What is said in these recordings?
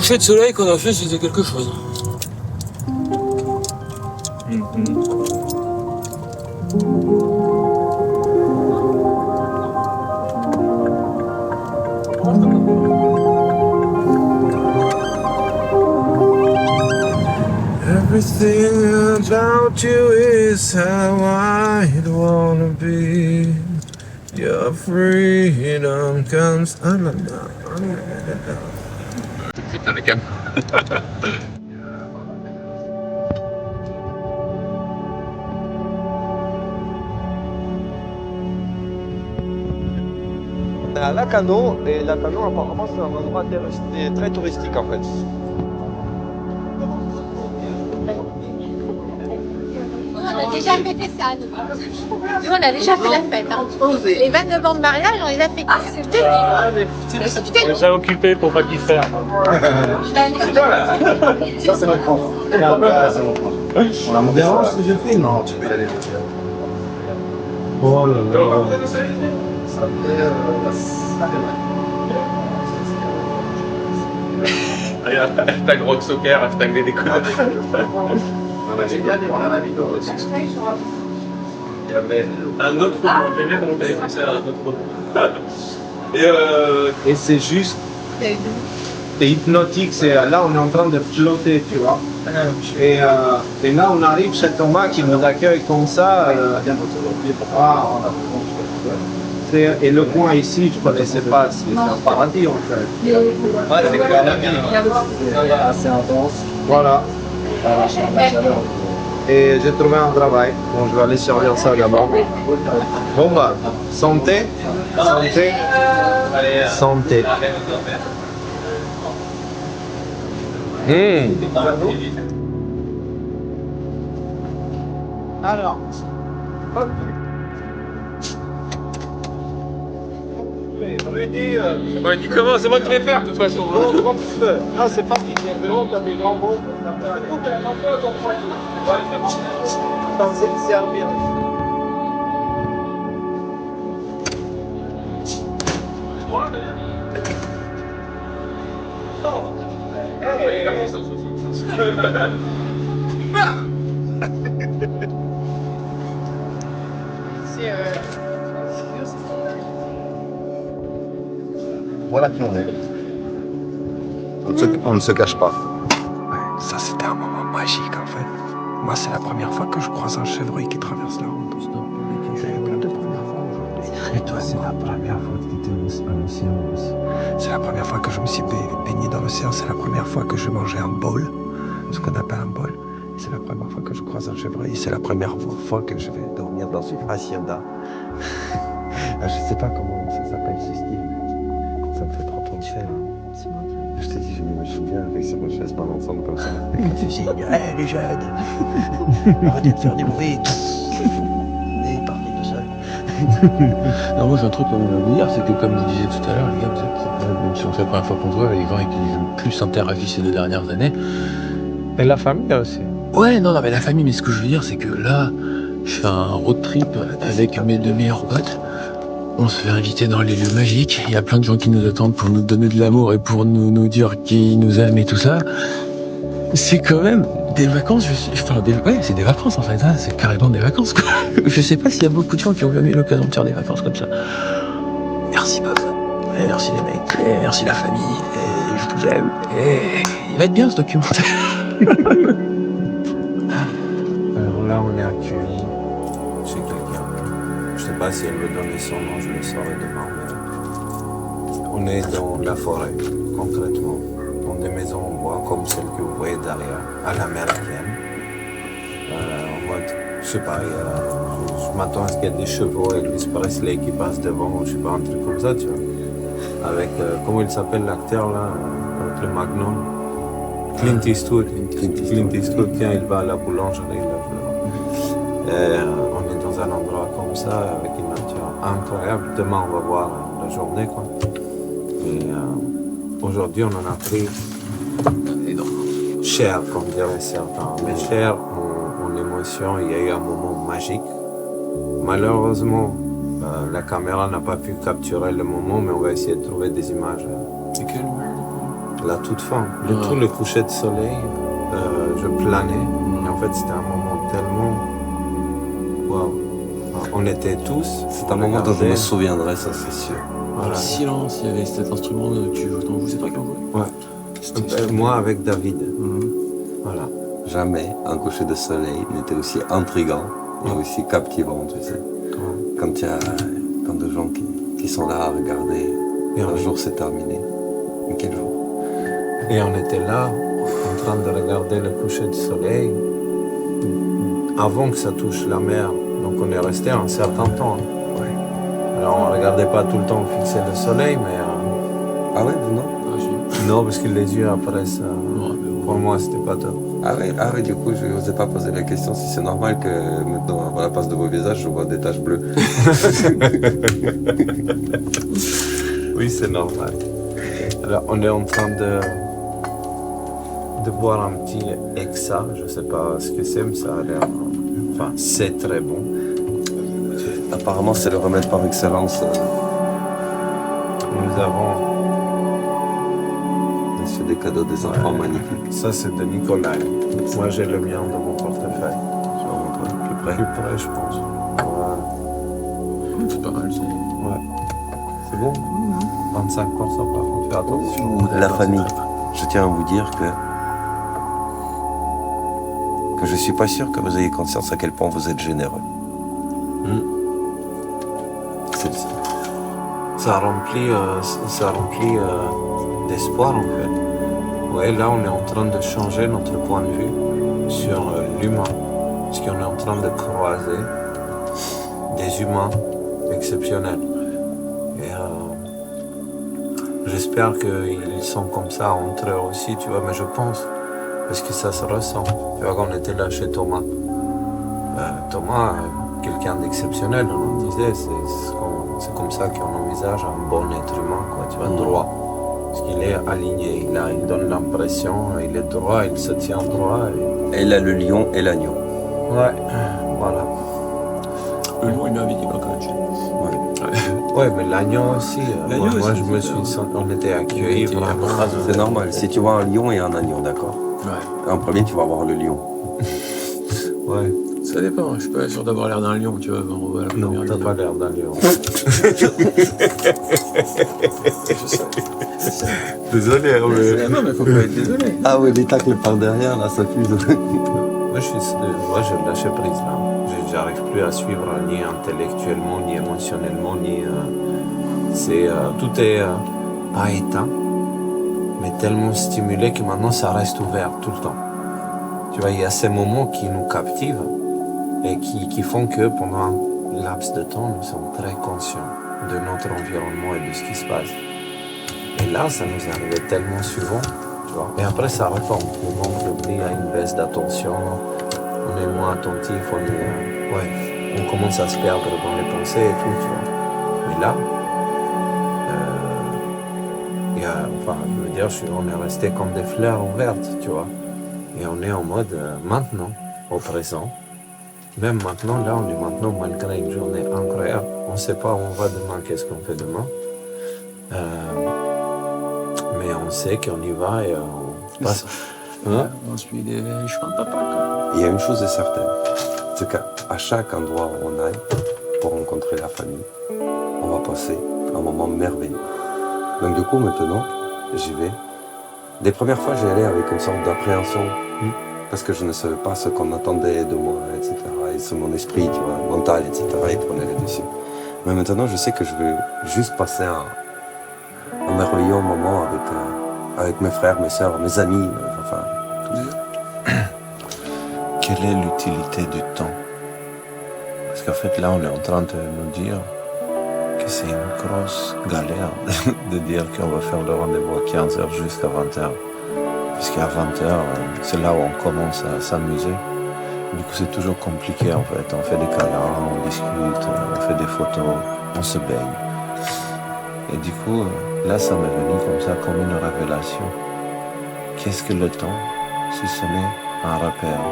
coucher de soleil qu'on a fait, c'était quelque chose. Everything about you is how I'd wanna be. Your freedom comes. Ah là là, ah là là là. Putain, la cam. On est à Lacanau, et Lacanau apparemment c'est un endroit très touristique en fait. On a déjà fêté ça, nous. Nous, on a déjà fait la fête. Hein. Les 29 ans de mariage, on les a fêtés. On les a occupés pour pas qu'ils faire. Ça c'est notre enfant. On la dérange ce que je fais? Non, tu peux y aller. Oh là là. Hashtag rock soccer, hashtag des découvertes. On a la vidéo aussi. Il y avait un autre on avait fait ça, un autre. Et c'est juste, c'est hypnotique. Là, on est en train de flotter, tu vois. Et là, on arrive chez Thomas qui nous accueille comme ça. Et le coin ici, je ne connaissais pas. C'est un paradis en fait. Ouais, c'est clair, la vie. C'est intense. Voilà. Et j'ai trouvé un travail. Bon, je vais aller servir ça d'abord. Bon bah, santé. Santé. Santé. Alors. Hop. Rudy, Ouais, dis comment, c'est moi qui vais faire de toute façon. ah, c'est parti. T'as des grands mots. Pensez le servir. Voilà qui on est. On ne se cache pas. Ouais, ça c'était un moment magique en fait. Moi c'est la première fois que je croise un chevreuil qui traverse la route. J'ai eu plein de premières fois aujourd'hui. Et toi c'est la première fois que tu étais dans l'océan aussi. C'est la première fois que je me suis baigné dans l'océan. C'est la première fois que je mangeais un bol, ce qu'on appelle un bol. C'est la première fois que je croise un chevreuil. C'est la première fois que je vais dormir dans une hacienda. Je sais pas comment ça s'appelle ce style. Ça me fait trop penser. Je t'ai dit, je me souviens avec sur ma chaise pendant ensemble comme ça. Et quand tu dis, hey les jeunes, arrêtez de faire du bruit. Et partez tout seul. Non, moi j'ai un truc à vous dire, c'est que comme je disais tout à l'heure, les gars, même si on fait la première fois qu'on se voit, les gens avec qui j'ai plus interagi ces 2 dernières années. Et la famille aussi. Ouais, non, mais la famille, mais ce que je veux dire, c'est que là, je fais un road trip avec mes 2 meilleurs potes. On se fait inviter dans les lieux magiques. Il y a plein de gens qui nous attendent pour nous donner de l'amour et pour nous dire qu'ils nous aiment et tout ça. C'est quand même des vacances. Ouais, c'est des vacances en fait. Hein. C'est carrément des vacances, quoi. Je sais pas s'il y a beaucoup de gens qui ont jamais eu l'occasion de faire des vacances comme ça. Merci Bob. Et merci les mecs. Et merci la famille. Et je vous aime. Et il va être bien ce documentaire. Alors là, on est accueillis chez quelqu'un. Je sais pas si elle veut donner son nom, je le saurai demain. On est dans la forêt, concrètement, dans des maisons en bois comme celle que vous voyez derrière, à l'américaine. En mode, je sais pas, je m'attends à ce qu'il y ait des chevaux, Elvis Presley qui passe devant, je sais pas, un truc comme ça, tu vois. Avec, comment il s'appelle l'acteur là, avec le Magnum? Clint Eastwood. Clint Eastwood, quand il va à la boulangerie, là, on est dans un endroit comme ça, avec une nature incroyable. Demain, on va voir la journée, quoi. Et aujourd'hui, on en a pris cher, comme diraient certains. Mais cher en émotion, il y a eu un moment magique. Malheureusement, la caméra n'a pas pu capturer le moment, mais on va essayer de trouver des images. C'est quel? la toute fin. De Ouais. tout le coucher de soleil, je planais. Et en fait, c'était un moment tellement... Waouh. On était tous... C'est un moment dont je me souviendrai, ça c'est sûr. Dans Voilà. le silence, il y avait cet instrument que tu joues. C'est toi qui en jouais? Ouais. C'était Moi avec David. Mhm. Voilà. Jamais un coucher de soleil n'était aussi intriguant et aussi captivant, tu sais. Quand il y a tant de gens qui sont là à regarder, Et un on, jour c'est terminé. Mais quel jour? et on était là, en train de regarder le coucher du soleil, avant que ça touche la mer. Donc on est resté un certain temps. Alors on ne regardait pas tout le temps fixer le soleil, mais... Ah ouais, vous non? Ah, si. non, parce que les yeux après ça... Ouais, mais bon. Pour moi, c'était pas top. Ah ouais, du coup je n'osais pas poser la question si c'est normal que maintenant, à la place de vos visages, je vois des taches bleues. Oui, c'est normal. Alors, on est en train de boire un petit Exa. Je sais pas ce que c'est, mais ça a l'air... Enfin, c'est très bon. Apparemment c'est le remède par excellence. Nous avons... C'est des cadeaux des enfants magnifiques. Ça, c'est de Nicolas. Moi, j'ai le mien dans mon portefeuille. Je vais montrer plus près. Plus près, je pense. Voilà. C'est pas mal, ça. Ouais. C'est bon 25% par contre, fais attention. La famille. Je tiens à vous dire que je suis pas sûr que vous ayez conscience à quel point vous êtes généreux. C'est- Ça remplit d'espoir en fait. Ouais, là on est en train de changer notre point de vue sur l'humain. Parce qu'on est en train de croiser des humains exceptionnels. Et j'espère qu'ils sont comme ça entre eux aussi, tu vois, mais je pense, parce que ça se ressent. Tu vois, quand on était là chez Thomas, Thomas, quelqu'un d'exceptionnel, on disait, c'est comme ça qu'on envisage un bon être humain, quoi, tu vois, droit. Parce qu'il est aligné, il donne l'impression, il est droit, il se tient droit. Et là, le lion et l'agneau. Ouais, voilà. Le lion, il m'a invité quand même. Ouais, mais l'agneau aussi. L'agneau moi, aussi, je me c'est suis ça. senti, on était accueillis était vraiment. C'est normal. Si tu vois un lion et un agneau, d'accord? Ouais. En premier, tu vas voir le lion. Ouais, Ça dépend, je suis pas sûr d'avoir l'air d'un lion, tu vois, quand on voit la non, première t'as vidéo. pas l'air d'un lion. Désolé, Non, mais faut pas être désolé. Ah oui, les tacles par derrière, là, ça fuse. Moi, j'ai lâché prise là. J'arrive plus à suivre ni intellectuellement, ni émotionnellement, ni. Tout est pas éteint, mais tellement stimulé que maintenant ça reste ouvert tout le temps. Tu vois, il y a ces moments qui nous captivent et qui font que pendant un laps de temps, nous sommes très conscients de notre environnement et de ce qui se passe. Et là, ça nous arrivait tellement souvent, tu vois. Et après, ça retombe. Le manque d'oubli a une baisse d'attention. On est moins attentif, on commence à se perdre dans les pensées et tout, tu vois. Mais là, je veux dire, on est resté comme des fleurs ouvertes, tu vois. Et on est en mode maintenant, au présent. Même maintenant, là, on est maintenant, malgré une journée incroyable. On ne sait pas où on va demain, qu'est-ce qu'on fait demain. Mais on sait qu'on y va et on passe. Hein? On suit des chemins de papa, quoi. Il y a une chose est certaine, c'est qu'à chaque endroit où on aille pour rencontrer la famille, on va passer un moment merveilleux. Donc du coup, maintenant, j'y vais. Des premières fois, j'y allais avec une sorte d'appréhension, parce que je ne savais pas ce qu'on attendait de moi, etc. Et c'est mon esprit, tu vois, mental, etc. Il prenait le dessus. Mais maintenant, je sais que je vais juste passer un merveilleux moment avec mes frères, mes sœurs, mes amis, enfin, tout ça. Quelle est l'utilité du temps? Parce qu'en fait, là, on est en train de nous dire que c'est une grosse galère de dire qu'on va faire le rendez-vous à 15h jusqu'à 20h. Puisqu'à 20h, c'est là où on commence à s'amuser. Du coup, c'est toujours compliqué, en fait. On fait des câlins, on discute, on fait des photos, on se baigne. Et du coup, là, ça m'est venu comme ça, comme une révélation. Qu'est-ce que le temps, si ce n'est un repère,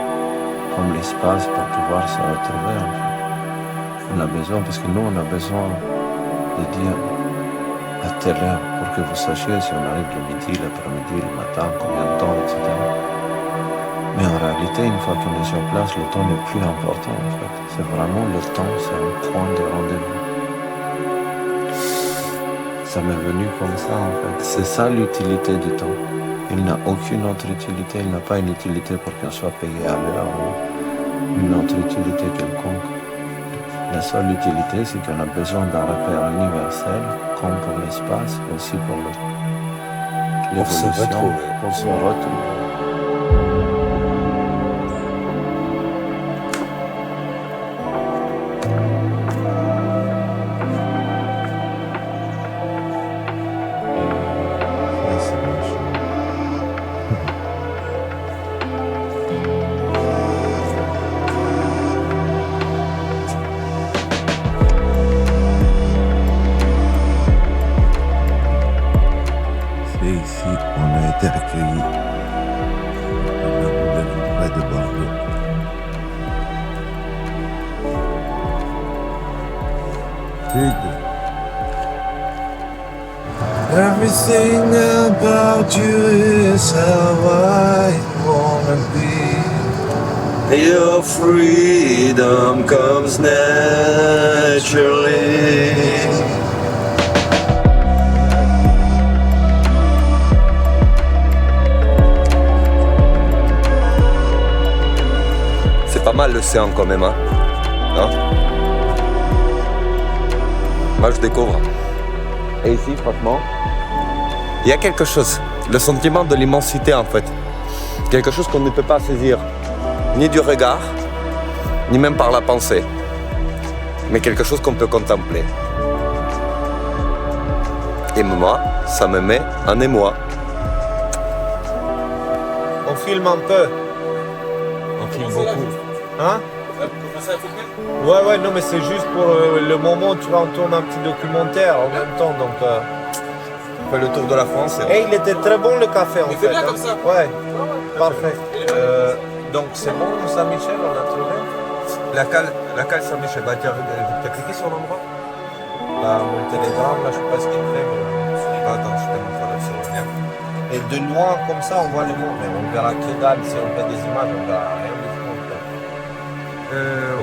comme l'espace pour pouvoir se retrouver, en fait. On a besoin, parce que nous, on a besoin de dire, à telle heure pour que vous sachiez si on arrive le midi, l'après-midi, le matin, combien de temps, etc. Mais en réalité, une fois qu'on est sur place, le temps n'est plus important en fait. C'est vraiment le temps, c'est un point de rendez-vous. Ça m'est venu comme ça en fait. C'est ça l'utilité du temps. Il n'a aucune autre utilité, il n'a pas une utilité pour qu'on soit payé à l'heure ou une autre utilité quelconque. La seule utilité, c'est qu'on a besoin d'un repère universel, comme pour l'espace, aussi pour l'évolution, pour se retrouver. Ici, on a été accueillis près de Bordeaux. Everything about you is how I wanna be. Your freedom comes naturally. C'est pas mal l'océan quand même, hein? Non? Moi je découvre. Et ici, franchement, il y a quelque chose, le sentiment de l'immensité en fait. Quelque chose qu'on ne peut pas saisir, ni du regard, ni même par la pensée. Mais quelque chose qu'on peut contempler. Et moi, ça me met en émoi. On filme un peu. On filme beaucoup. Hein? Ouais, non, mais c'est juste pour le moment où tu vas en tourner un petit documentaire en même temps, donc... On fait le tour de la France. Et il était très bon le café en fait. bien comme ça. Ouais, parfait. Donc c'est bon Saint-Michel, on a trouvé. La cale Saint-Michel, bah t'as cliqué sur l'endroit? Bah, mon télégramme, là je sais pas ce qu'il fait, mais... Attends, je te montre sur le lien. Et de loin comme ça on voit le monde, mais on verra que dalle, si on fait des images, on verra rien du tout en fait.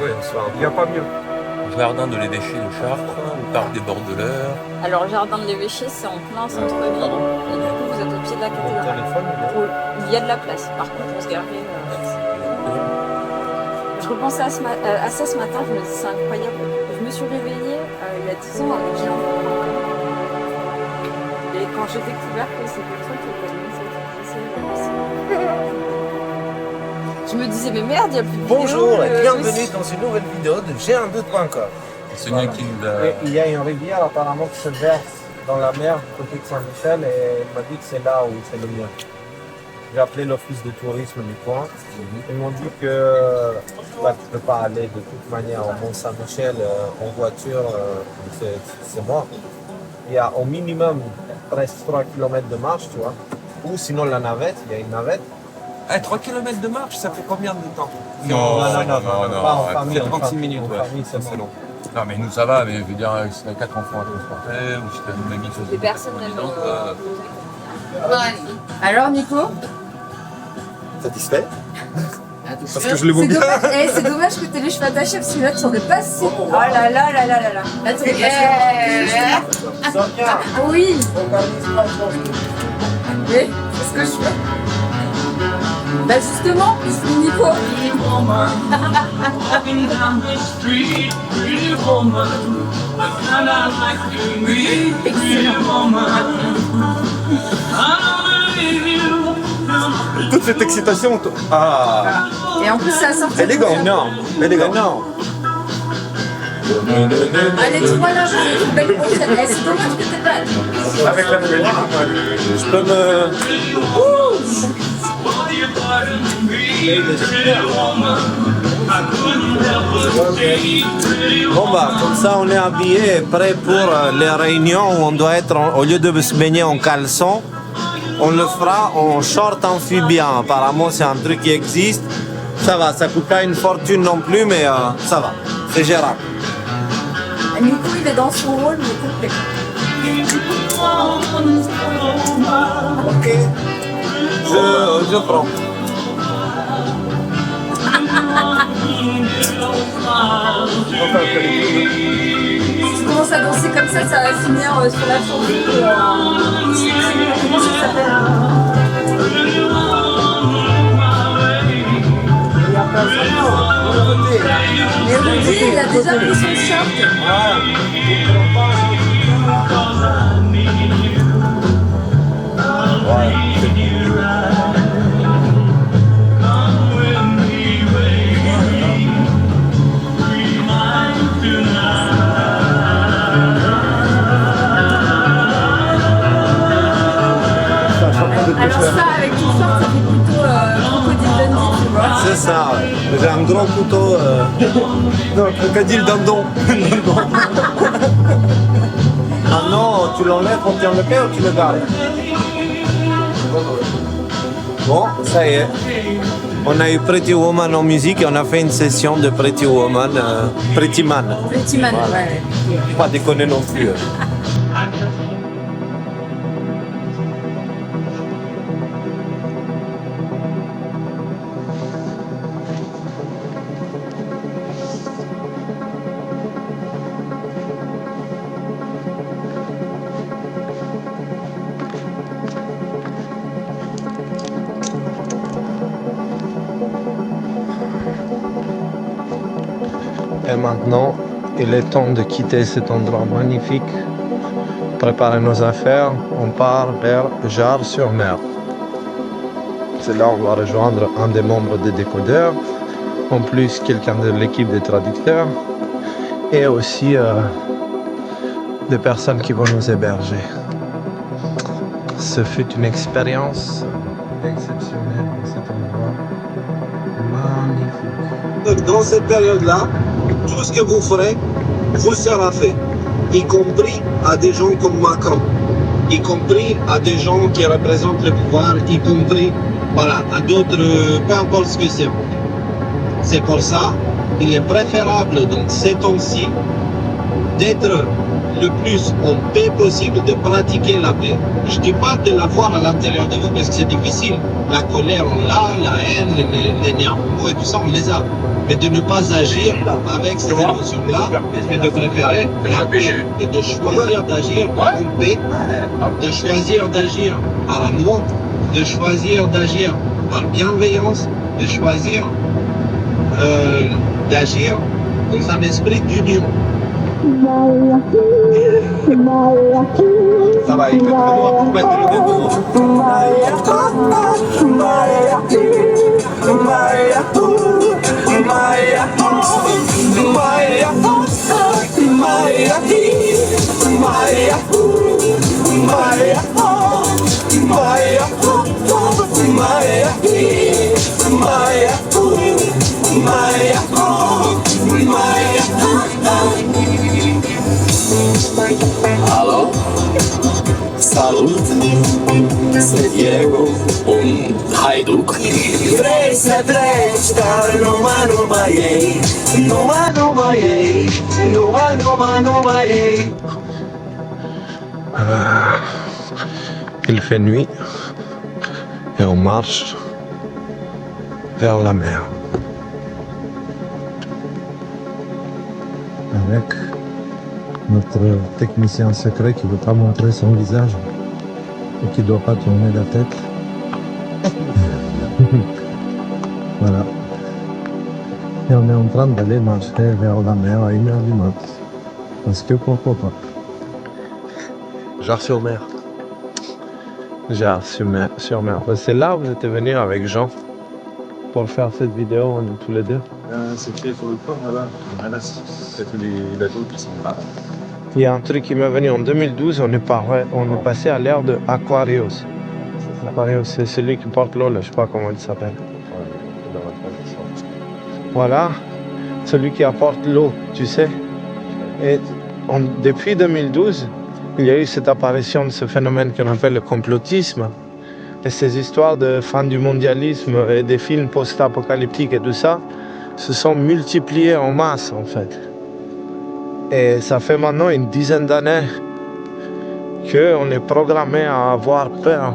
Oui, il n'y a pas mieux. Jardin de l'évêché de Chartres, au parc des Bordeleurs. Alors, le jardin de l'évêché, c'est en plein centre-ville. Et du coup, vous êtes au pied de la Mon cathédrale. téléphone, Il y a de la place. Par contre, pour se garer. Je repensais à ça ce matin. Je me dis, c'est incroyable. Je me suis réveillée il y a 10 ans avec Jean. Et quand j'ai découvert que c'est pour ça que je me disais, mais merde, il n'y a plus de vidéos. Bonjour et bienvenue dans une nouvelle vidéo de J'ai un doute.com. C'est celui qui nous a... Il y a une rivière apparemment qui se verse dans la mer côté de Saint-Michel et il m'a dit que c'est là où c'est le mieux. J'ai appelé l'office de tourisme du coin. Ils m'ont dit que bah, tu ne peux pas aller de toute manière au Mont-Saint-Michel en voiture, c'est mort. Il y a au minimum presque 3 km de marche, tu vois. Ou sinon la navette, il y a une navette. 3 km de marche, ça fait combien de temps? Non, pas en famille. 36 minutes, en ouais. famille, c'est long. Non, mais nous ça va, mais je veux dire, si t'as 4 enfants à transporter, ou si t'as une mamie sur Les personnes n'aiment Alors, Nico? Satisfait? Parce que je le vois bien. C'est dommage que tu aies les cheveux attachés parce que là tu en es pas si. Oh là là là là là là. Là tu es oui. Oui, c'est ce que je fais. Bah justement, Nico. Toute cette excitation. Ah! Et en plus ça a sorti. Élégant. Énorme. Élégant. Allez, tu vois là, j'ai une belle prochaine. C'est dommage que t'es pas. Avec la nouvelle Je peux me... Bon bah, comme ça on est habillé, prêt pour les réunions où on doit être, au lieu de se baigner en caleçon, on le fera en short amphibien. Apparemment c'est un truc qui existe. Ça va, ça coûte pas une fortune non plus, mais ça va, c'est gérable. Nico il est dans son rôle, mais complet. Ok. Je prends. Si je commence à danser comme ça va finir sur la chanson. Comment ça s'appelle Mais Rudy, il a déjà pris son short. Alors ça, avec tout short, ça fait plutôt crocodile Dundee, tu vois. C'est ça, ouais. J'ai un grand couteau. Non, crocodile dindon. Ah non, tu l'enlèves, on tient le pied ou tu le gardes? Bon, ça y est. On a eu Pretty Woman en musique et on a fait une session de Pretty Woman, Pretty Man. Pretty Man, ouais. Pas déconner non plus. Et maintenant, il est temps de quitter cet endroit magnifique, préparer nos affaires. On part vers Jars-sur-Mer. C'est là où on va rejoindre un des membres des décodeurs, en plus quelqu'un de l'équipe des traducteurs et aussi des personnes qui vont nous héberger. Ce fut une expérience exceptionnelle dans cet endroit magnifique. Dans cette période-là, tout ce que vous ferez vous sera fait, y compris à des gens comme Macron, y compris à des gens qui représentent le pouvoir, y compris à d'autres, peu importe ce que c'est. C'est pour ça qu'il est préférable dans ces temps-ci d'être le plus en paix possible, de pratiquer la paix. Je ne dis pas de l'avoir à l'intérieur de vous parce que c'est difficile. La colère, on l'a, la haine, l'énervement et tout ça, on les a. Mais de ne pas agir avec ces émotions-là et de préférer la paix et de choisir d'agir en paix, de choisir d'agir par amour, de choisir d'agir par bienveillance, de choisir d'agir dans un esprit d'union. Ça va, il fait très loin pour mettre le démo. Hallo, salut, c'est Diego, Hajduk. Vrei dar numai ei, numai ei. Il fait nuit et on marche vers la mer. Avec notre technicien secret qui ne veut pas montrer son visage et qui ne doit pas tourner la tête. Voilà. Et on est en train d'aller marcher vers la mer à 1h du mat. Parce que pourquoi pas. Jars-sur-Mer. Jars-sur-Mer. C'est là où j'étais venu avec Jean pour faire cette vidéo, on est tous les deux. C'est fait sur le port là-bas. Voilà, c'est tous les bateaux qui sont là. Il y a un truc qui m'est venu en 2012, on est passé à l'ère de Aquarius. Aquarius, c'est celui qui porte l'eau, là, je sais pas comment il s'appelle. Voilà, celui qui apporte l'eau, tu sais. Et depuis 2012, il y a eu cette apparition de ce phénomène qu'on appelle le complotisme. Et ces histoires de fin du mondialisme et des films post-apocalyptiques et tout ça se sont multipliés en masse en fait. Et ça fait maintenant une dizaine d'années qu'on est programmé à avoir peur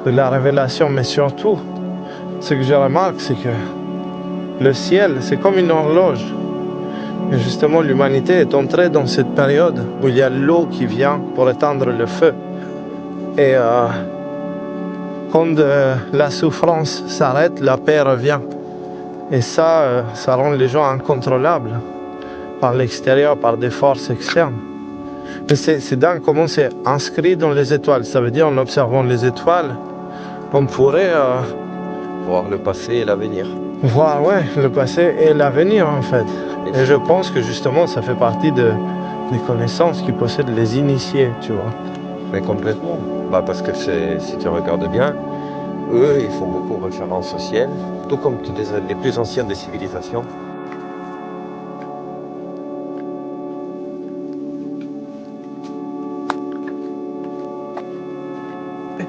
de la révélation, mais surtout, ce que je remarque, c'est que le ciel, c'est comme une horloge. Et justement, l'humanité est entrée dans cette période où il y a l'eau qui vient pour éteindre le feu. Et quand la souffrance s'arrête, la paix revient. Et ça rend les gens incontrôlables par l'extérieur, par des forces externes. Mais c'est dingue comment c'est inscrit dans les étoiles. Ça veut dire en observant les étoiles, on pourrait Voir le passé et l'avenir. voir le passé et l'avenir en fait. Et je pense que justement ça fait partie des connaissances qui possèdent les initiés, tu vois. Mais complètement. Parce que si tu regardes bien, eux, ils font beaucoup référence au ciel, tout comme les plus anciennes des civilisations.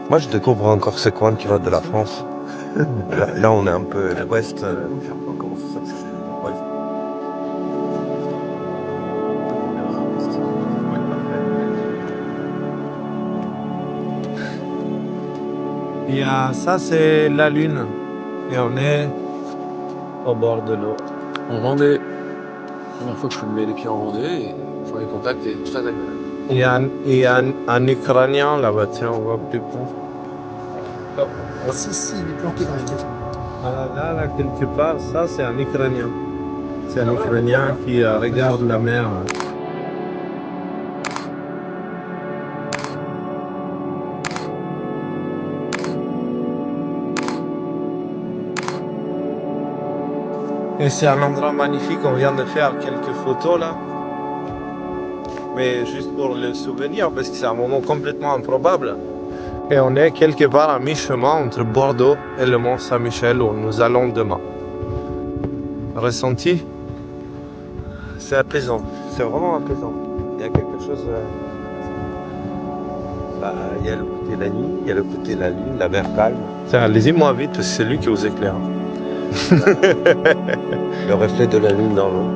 Moi, je découvre encore ce coin, tu vois, de la France. Là, on est un peu à l'ouest. Comment ça s'appelle ? Ouais. Ça c'est la lune. Et on est au bord de l'eau. En Vendée. Première fois que je mets les pieds en Vendée, et le premier contact est très agréable. Il y a un Ukrainien là-bas, tiens, on voit plus près. Si, il est planqué dans les maisons. Là, quelque part, ça c'est un Ukrainien. C'est un Ukrainien qui regarde la mer. Et c'est un endroit magnifique, on vient de faire quelques photos là. Mais juste pour le souvenir, parce que c'est un moment complètement improbable. Et on est quelque part à mi-chemin entre Bordeaux et le Mont Saint-Michel où nous allons demain. Ressenti? C'est apaisant, c'est vraiment apaisant. Il y a quelque chose... il y a le côté de la nuit, il y a le côté de la lune, la mer calme. Tiens, allez-y moi vite, parce que c'est lui qui vous éclaire. Le reflet de la lune dans l'eau.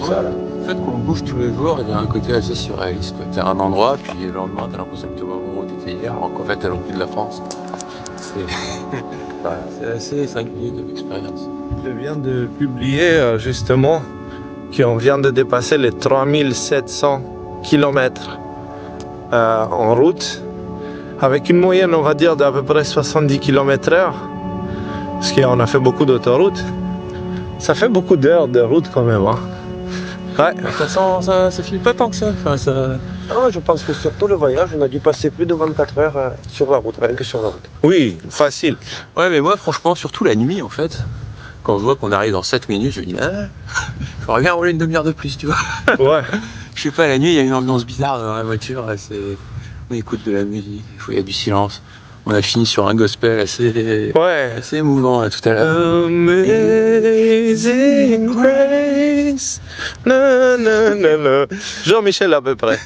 Le fait qu'on bouge tous les jours, il y a un côté assez surréaliste. T'es à un endroit, puis le lendemain, t'as l'impression que t'es au moment où t'étais hier, alors qu'en fait, t'es à l'autre bout de la France. C'est assez singulier comme expérience. Je viens de publier justement qu'on vient de dépasser les 3700 km en route, avec une moyenne, on va dire, d'à peu près 70 km/h, parce qu'on a fait beaucoup d'autoroutes. Ça fait beaucoup d'heures de route quand même. Hein. Ouais. Ça finit pas tant que ça. Enfin, Je pense que sur tout le voyage, on a dû passer plus de 24 heures sur la route, rien que sur la route. Oui, facile. Ouais, mais moi, franchement, surtout la nuit, en fait, quand je vois qu'on arrive dans 7 minutes, je me dis, j'aurais bien roulé une demi-heure de plus, tu vois. Ouais. Je sais pas, la nuit, il y a une ambiance bizarre dans la voiture. On écoute de la musique, il y a du silence. On a fini sur un gospel assez émouvant là, tout à l'heure. Amazing Grace. Na, na, na, na. Jean-Michel à peu près.